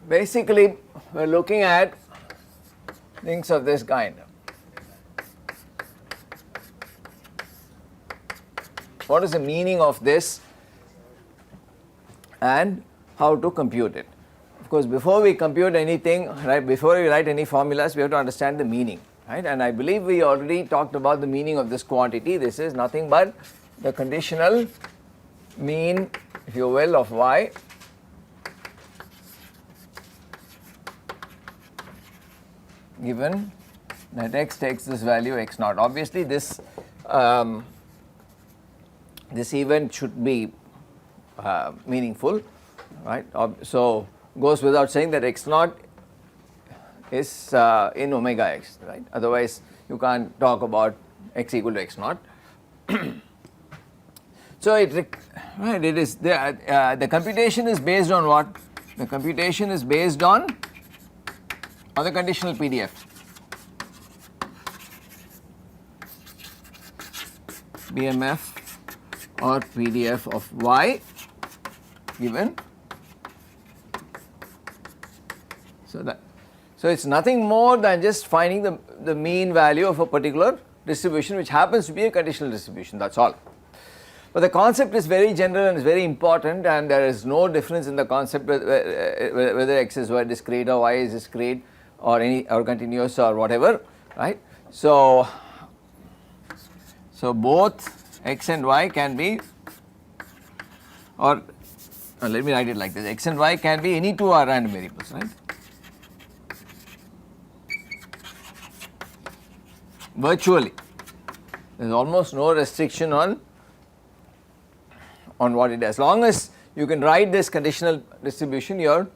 basically we are looking at things of this kind. What is the meaning of this and how to compute it? Of course, before we compute anything, right, before we write any formulas, we have to understand the meaning, right? And I believe we already talked about the meaning of this quantity. This is nothing but the conditional mean, if you will, of y given that x takes this value x naught. Obviously, this this event should be meaningful, right? So goes without saying that x naught is in omega x, right? Otherwise, you can't talk about x equal to x naught. So it is the computation is based on what? The computation is based on the conditional PDF. BMF or PDF of y given. So it's nothing more than just finding the mean value of a particular distribution, which happens to be a conditional distribution, that's all. But the concept is very general and is very important, and there is no difference in the concept whether x is y discrete or y is discrete or continuous or whatever, right? So both x and y can be, or let me write it like this, x and y can be any two are random variables, right? Virtually, there is almost no restriction on what it is. As long as you can write this conditional distribution, you're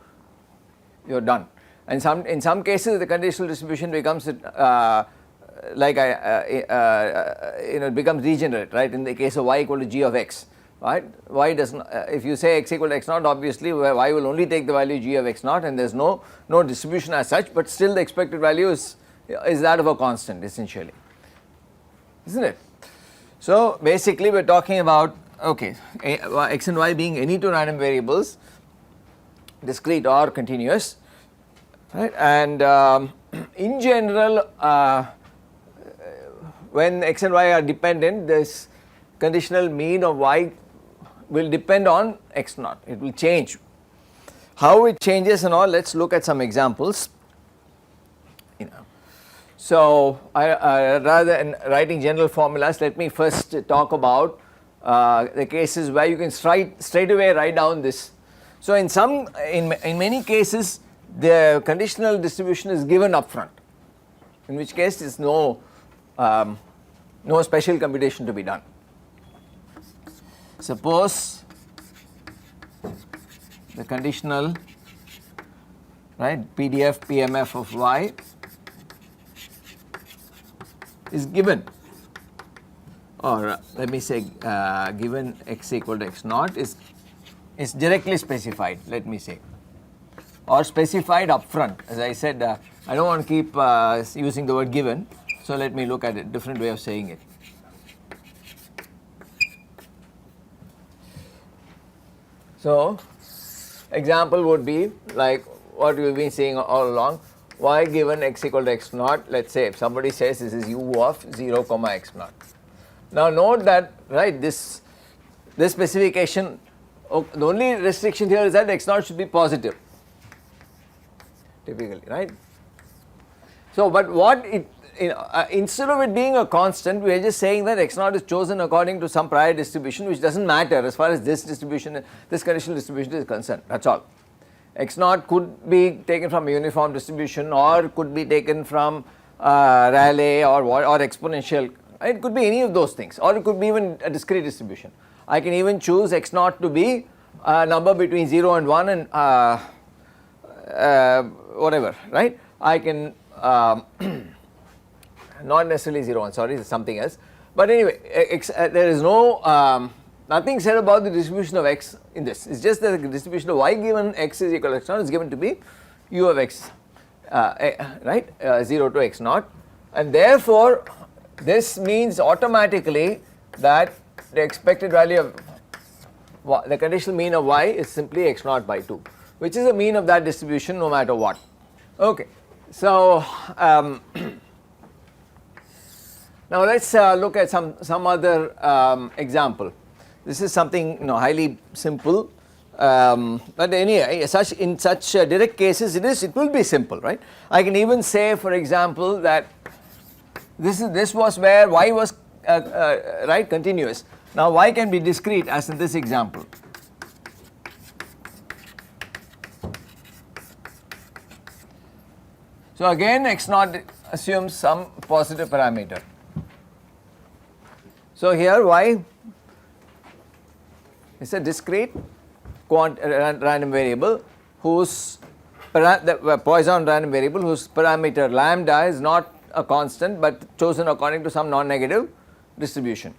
done. And in some cases, the conditional distribution becomes it becomes degenerate, right? In the case of y equal to g of x, right? Y does not, if you say x equal to x naught, obviously y will only take the value g of x naught, and there is no distribution as such, but still the expected value is that of a constant essentially, isn't it? So basically we are talking about, okay, x and y being any two random variables, discrete or continuous, right? And in general, when x and y are dependent, this conditional mean of y will depend on x naught. It will change. How it changes and all, let's look at some examples. So rather than writing general formulas, let me first talk about the cases where you can straight away write down this. So in many cases, the conditional distribution is given upfront, in which case there is no special computation to be done. Suppose the conditional, right, PDF PMF of y is given, or let me say given x equal to x naught is directly specified, let me say, or specified upfront. As I said, I don't want to keep using the word given, so let me look at a different way of saying it. So example would be like what we've been saying all along, y given x equal to x naught. Let's say if somebody says this is u of 0 comma x naught. Now note that, right, this specification, the only restriction here is that x naught should be positive typically, right? So but what it, instead of it being a constant, we are just saying that x naught is chosen according to some prior distribution, which doesn't matter as far as this distribution, this conditional distribution is concerned, that's all. X naught could be taken from a uniform distribution, or could be taken from Rayleigh or exponential. It could be any of those things, or it could be even a discrete distribution. I can even choose x naught to be a number between 0 and 1 and whatever, right? I can not necessarily 0 1, sorry, it's something else. But anyway, there is no nothing said about the distribution of x in this. It's just that the distribution of y given x is equal to x naught is given to be u of x, right, 0 to x naught, and therefore this means automatically that the expected value of the conditional mean of y is simply x naught by 2. which is the mean of that distribution no matter what. Okay. So, now let us look at some other example. This is something highly simple, but anyway in such direct cases it will be simple, right. I can even say, for example, that this was where y was right continuous. Now y can be discrete, as in this example. So again x naught assumes some positive parameter. So here y is a discrete random variable whose the Poisson random variable whose parameter lambda is not a constant but chosen according to some non-negative distribution.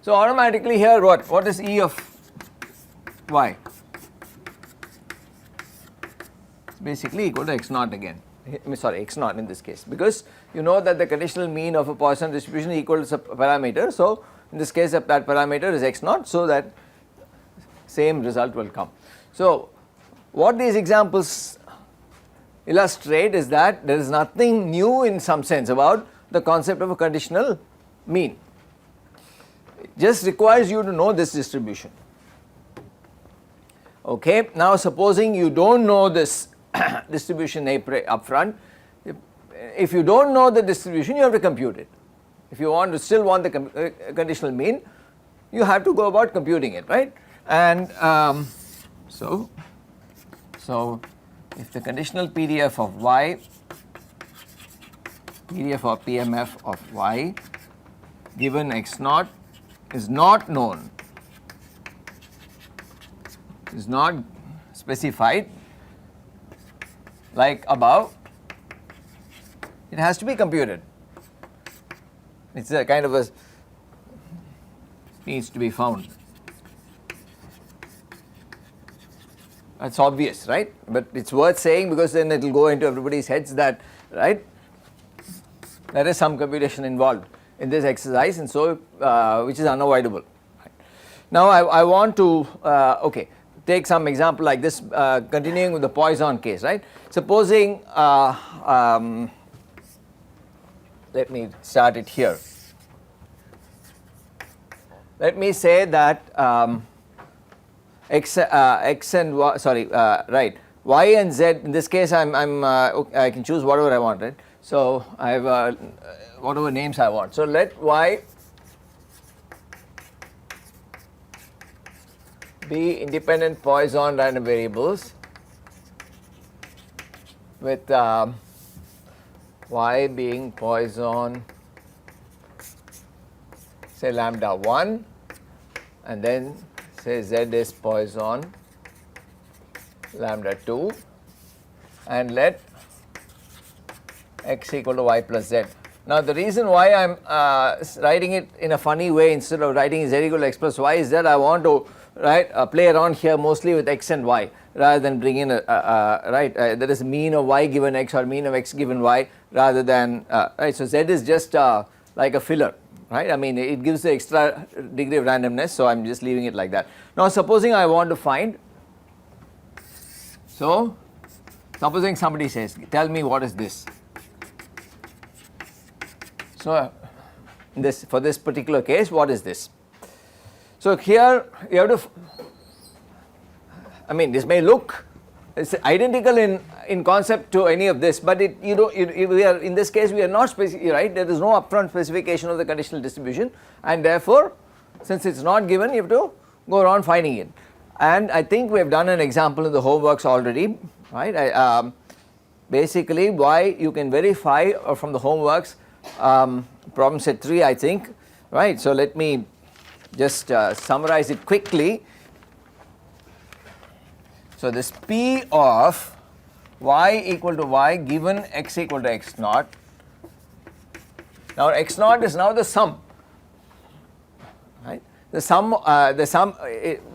So automatically here what is E of y? It's basically equal to x naught again, sorry, x naught in this case, because you know that the conditional mean of a Poisson distribution is equal to a parameter. So in this case that parameter is x naught, so that same result will come. So what these examples illustrate is that there is nothing new in some sense about the concept of a conditional mean. It just requires you to know this distribution. Okay. Now supposing you do not know this distribution up front, if you do not know the distribution, you have to compute it. If you still want the conditional mean, you have to go about computing it, right. And so if the conditional PDF of y, PDF or PMF of y given x naught is not known, is not specified like above, it has to be computed. It's a kind of a needs to be found. That's obvious, right? But it's worth saying because then it will go into everybody's heads that, right, there is some computation involved in this exercise, and so which is unavoidable. Right. Now I want to take some example like this, continuing with the Poisson case, right. Supposing let me start it here. Let me say that x and y, sorry, right, y and z, in this case I can choose whatever I want, right. So I have whatever names I want. So let y be independent Poisson random variables with y being Poisson, say lambda 1, and then say z is Poisson lambda 2, and let x equal to y plus z. Now the reason why I am writing it in a funny way instead of writing z equal to x plus y is that I want to play around here mostly with x and y rather than bring in there is a mean of y given x or mean of x given y rather than right. So z is just like a filler, right. I mean it gives the extra degree of randomness, so I am just leaving it like that. Now supposing I want to find, so supposing somebody says, tell me what is this. So for this particular case, what is this? So here you have to, I mean this may look, it's identical in concept to any of this, but we are in this case we are not right. There is no upfront specification of the conditional distribution, and therefore since it's not given, you have to go around finding it. And I think we have done an example in the homeworks already, right. Basically why you can verify from the homeworks, problem set 3 I think, right. So let me just summarize it quickly. So this P of y equal to y given x equal to x naught. Now x naught is now the sum, right. The sum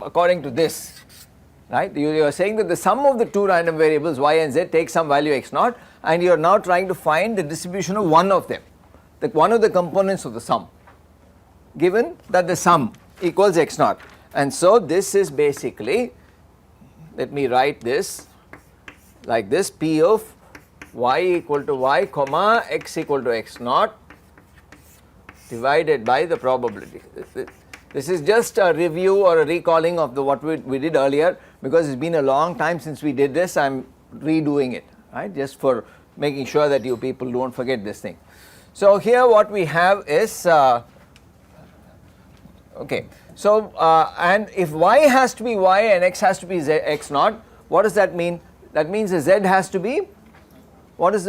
according to this, right. You are saying that the sum of the two random variables y and z takes some value x naught, and you are now trying to find the distribution of one of them, one of the components of the sum, given that the sum equals x naught. And so this is basically let me write this like this, P of y equal to y comma x equal to x naught divided by the probability. This is just a review or a recalling of what we did earlier, because it's been a long time since we did this. I am redoing it, right, just for making sure that you people don't forget this thing. So here what we have is okay, so and if y has to be y and x has to be z, x naught, what does that mean? That means the z has to be, what is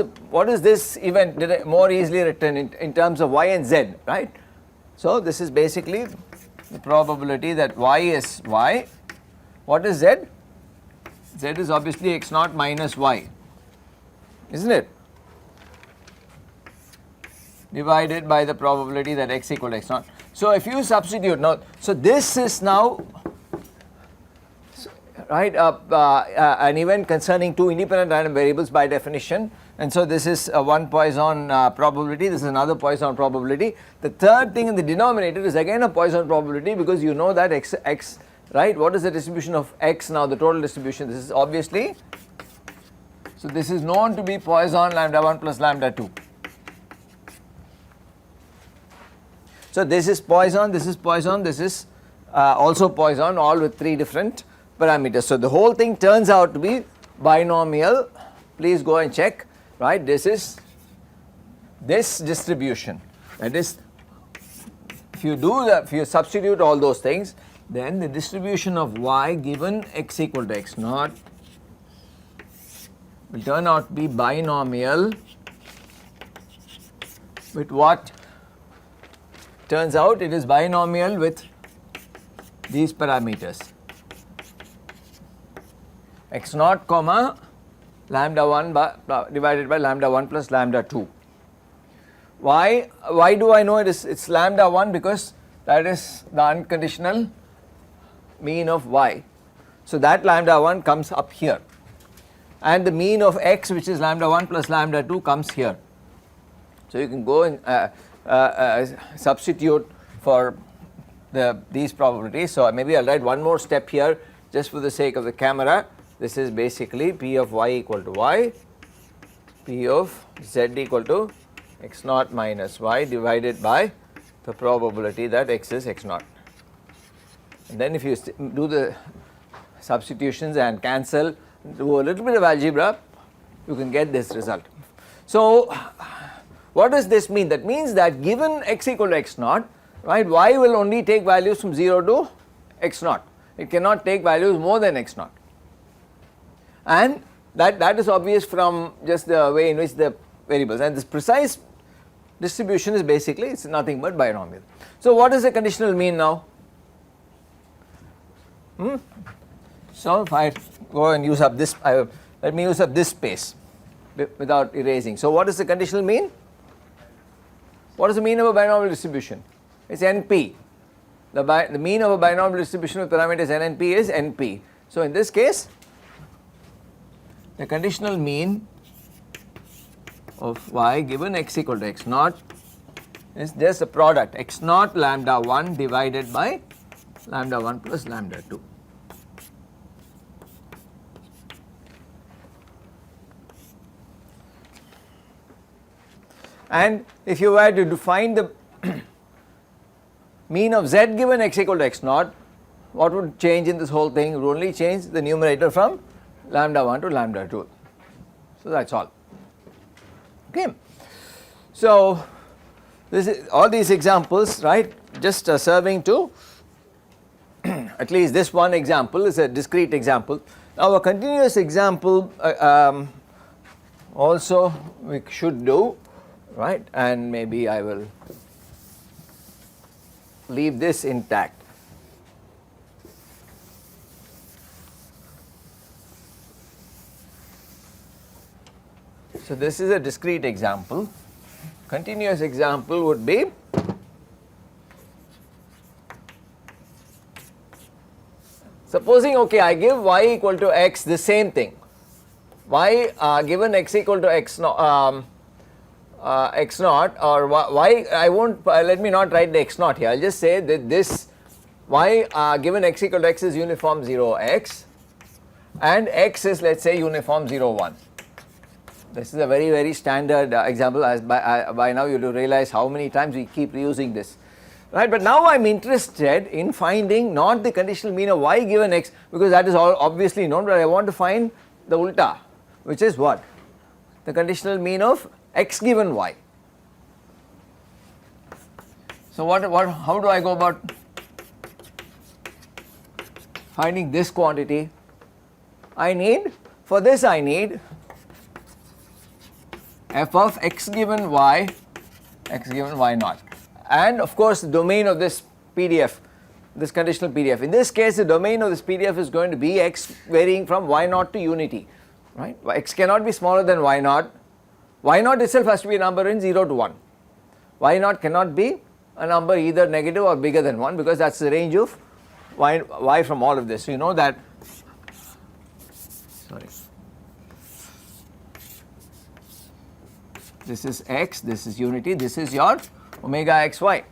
this event more easily written in terms of y and z, right? So this is basically the probability that y is y. What is z? Z is obviously x naught minus y, isn't it? Divided by the probability that x equal to x naught. So if you substitute now, so this is now, right, an event concerning two independent random variables by definition, and so this is one Poisson probability, this is another Poisson probability. The third thing in the denominator is again a Poisson probability, because you know that x, right, what is the distribution of x now, the total distribution? This is obviously, so this is known to be Poisson lambda 1 plus lambda 2. So this is Poisson, this is Poisson, this is also Poisson, all with 3 different parameters. So the whole thing turns out to be binomial. Please go and check, right? This is this distribution. That is, if you substitute all those things, then the distribution of y given x equal to x naught will turn out to be binomial with what? Turns out it is binomial with these parameters, x naught comma lambda 1 divided by lambda 1 plus lambda 2. Why do I know it's lambda 1? Because that is the unconditional mean of y. So that lambda 1 comes up here, and the mean of x, which is lambda 1 plus lambda 2, comes here. So you can go and substitute for these probabilities. So maybe I'll write one more step here just for the sake of the camera. This is basically P of y equal to y, P of z equal to x naught minus y divided by the probability that x is x naught. And then if you do the substitutions and cancel, do a little bit of algebra, you can get this result. So what does this mean? That means that given x equal to x naught, right, y will only take values from 0 to x naught. It cannot take values more than x naught. And that is obvious from just the way in which the variables, and this precise distribution is basically, it's nothing but binomial. So what is the conditional mean now? So if I go and use up this, let me use up this space without erasing. So what is the conditional mean? What is the mean of a binomial distribution? It's NP. The mean of a binomial distribution with parameters n and p is NP. So in this case, the conditional mean of y given x equal to x naught is just a product x naught lambda 1 divided by lambda 1 plus lambda 2. And if you were to define the mean of z given x equal to x naught, what would change in this whole thing? It would only change the numerator from lambda 1 to lambda 2. So that's all. Okay. So this is all these examples, right, just serving to at least this one example is a discrete example. Now a continuous example also we should do, right, and maybe I will leave this intact. So this is a discrete example. Continuous example would be supposing, okay, I give y equal to x, the same thing, y given x equal to x naught or y, I won't, let me not write the x naught here, I will just say that this y given x equal to x is uniform 0 x, and x is, let us say, uniform 0 1. This is a very, very standard example, as by now you will realize how many times we keep reusing this, right. But now I am interested in finding not the conditional mean of y given x, because that is all obviously known, but I want to find the ulta, which is what? The conditional mean of x given y. So how do I go about finding this quantity? For this I need f of x given y naught, and of course the domain of this PDF, this conditional PDF. In this case the domain of this PDF is going to be x varying from y naught to unity, right. X cannot be smaller than y naught itself has to be a number in 0 to 1, y naught cannot be a number either negative or bigger than 1, because that is the range of y from all of this. So you know that, this is x, this is unity, this is your omega xy.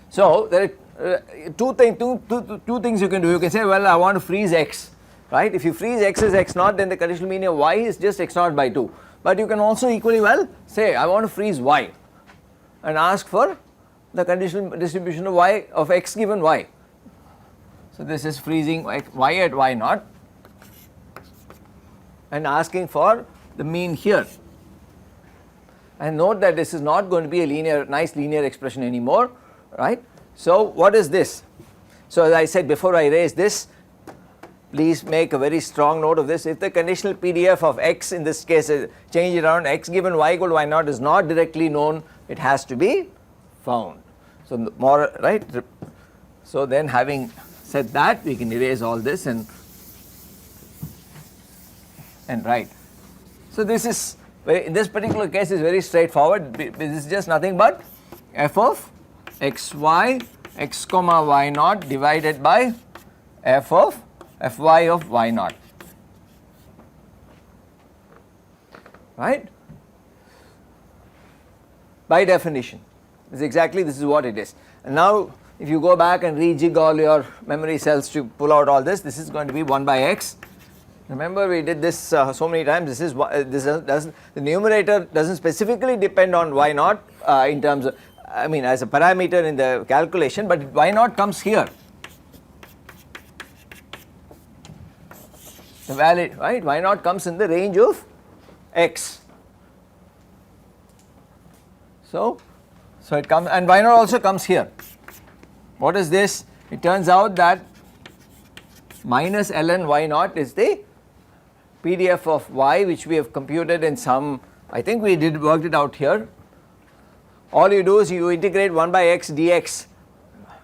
So there are two things you can do. You can say, well, I want to freeze x, right. If you freeze x as x naught, then the conditional mean of y is just x naught by 2. But you can also equally well say, I want to freeze y and ask for the conditional distribution of y of x given y. So this is freezing y at y naught and asking for the mean here. And note that this is not going to be a nice linear expression anymore, right. So what is this? So as I said before I erase this, please make a very strong note of this. If the conditional PDF of x, in this case change it around, x given y equal to y naught is not directly known, it has to be found. So more, right. So then, having said that, we can erase all this and write. So this is in this particular case is very straightforward. This is just nothing but f of xy x comma y naught divided by f of fy of y naught, right. By definition, this is what it is. And now if you go back and rejig all your memory cells to pull out all this, this is going to be 1 by x. Remember, we did this so many times. The numerator does not specifically depend on y naught in terms of, I mean, as a parameter in the calculation, but y naught comes here. The value, right, y naught comes in the range of x. So it comes, and y naught also comes here. What is this? It turns out that minus ln y naught is the PDF of y, which we have computed in some, I think we worked it out here. All you do is you integrate 1 by x dx,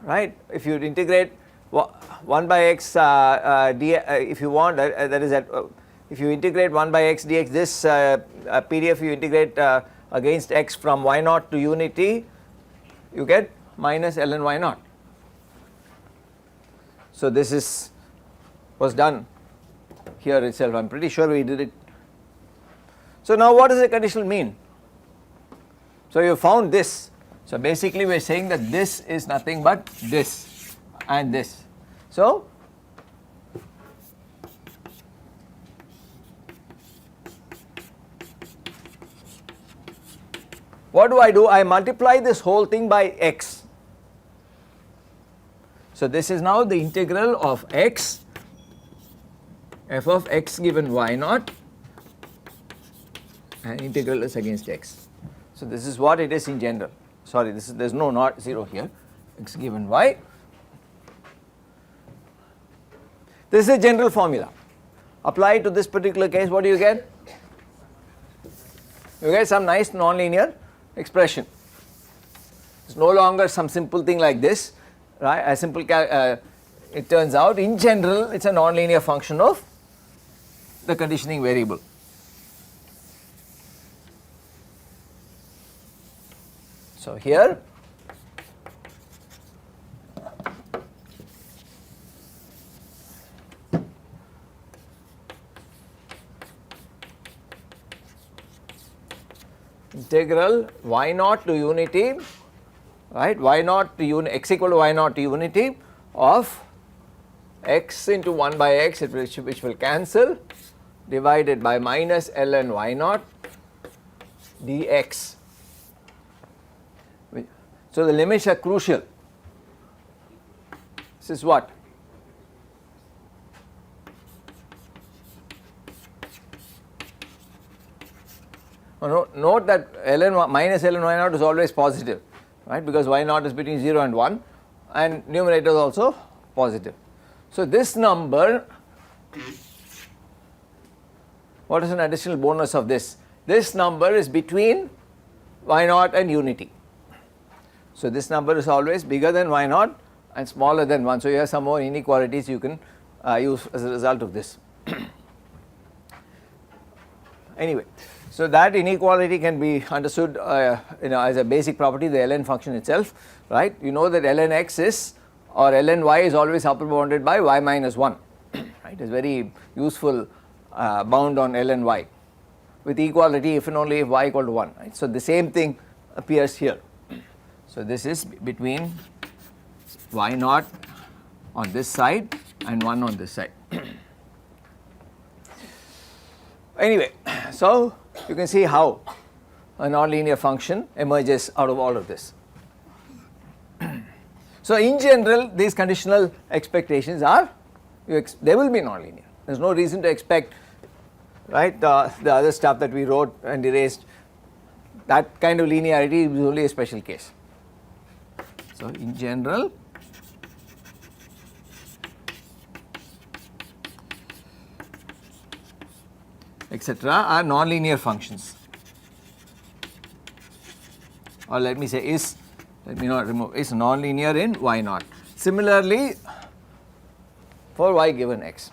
right. If you integrate 1 by x if you want, that is that if you integrate 1 by x dx, this PDF you integrate against x from y naught to unity, you get minus ln y naught. So this was done here itself. I am pretty sure we did it. So now what does the conditional mean? So you found this. So basically we are saying that this is nothing but this and this. So what do? I multiply this whole thing by x. So this is now the integral of x, f of x given y naught, and integral is against x. So this is what it is in general. Sorry, there is no not 0 here, x given y. This is a general formula. Apply it to this particular case, what do you get? You get some nice nonlinear expression. It's no longer some simple thing like this, right? A simple it turns out in general it's a nonlinear function of the conditioning variable. So here integral y naught to unity, right, y naught to x equal to y naught to unity of x into 1 by x which will cancel, divided by minus ln y naught dx. So, the limits are crucial. This is what? Note that minus ln y naught is always positive, right, because y naught is between 0 and 1 and numerator is also positive. So, this number, what is an additional bonus of this? This number is between y naught and unity. So, this number is always bigger than y naught and smaller than 1. So, you have some more inequalities you can use as a result of this. Anyway, so that inequality can be understood as a basic property, the ln function itself, right. You know that ln x is, or ln y is always upper bounded by y minus 1, right. It is very useful bound on ln y with equality if and only if y equal to 1, right. So, the same thing appears here. So, this is between y naught on this side and 1 on this side. Anyway, so you can see how a nonlinear function emerges out of all of this. So, in general, these conditional expectations are, they will be nonlinear. There is no reason to expect, right, the other stuff that we wrote and erased, that kind of linearity is only a special case. So, in general, etc. are nonlinear functions, or let me say is, let me not remove, is nonlinear in y naught. Similarly, for y given x.